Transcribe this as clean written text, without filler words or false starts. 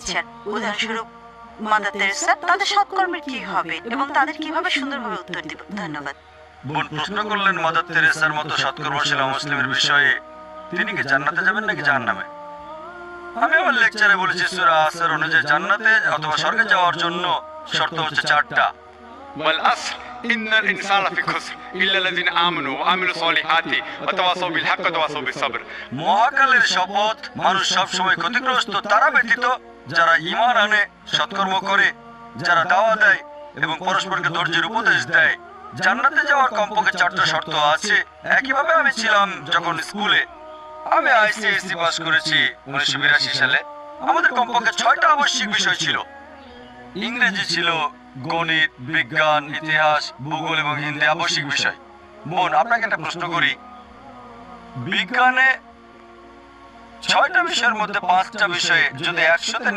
দিচ্ছেন। উদাহরণস্বরূপ mother Teresa, তাদের সৎকর্মের কি হবে এবং তাদের কিভাবে সুন্দরভাবে উত্তর দিব? ধন্যবাদ। বোন প্রশ্ন করলেন মাদার তেরেসার মতো সৎকর্মশীল মুসলিমের বিষয়ে, তিনি কি জান্নাতে যাবেন নাকি জাহান্নামে? আমি আমার লেকচারে বলেছি সূরা আসর অনুযায়ী জান্নাতে অথবা স্বর্গে যাওয়ার জন্য শর্ত হচ্ছে 4টা। والعصر إن الإنسان لفي خسر إلا الذين آمنوا وعملوا الصالحات وتواصوا بالحق وتواصوا بالصبر। মহাকালের শপথ, মানুষ সবসময় ক্ষতিগ্রস্ত তারা ব্যতীত যারা ঈমান আনে, সৎকর্ম করে, যারা দাওয়া দেয় এবং পরস্পরকে ধৈর্যের উপদেশ দেয়। জান্নাতে যাওয়ার কমপক্ষে 4টা শর্ত আছে। একইভাবে আমি ছিলাম যখন স্কুলে, আমি আইসিএসসি পাস করেছি 1982 সালে। আমাদের কমপক্ষে 6টা আবশ্যিক বিষয় ছিল। ইংরেজি ছিল, গণিত, বিজ্ঞান, ইতিহাস, ভূগোল এবং হিন্দি আবশ্যিক বিষয়। বোন, আপনাকে একটা প্রশ্ন করি, বিজ্ঞানে 6টা বিষয়ের মধ্যে 5টা বিষয়ে যদি 100তে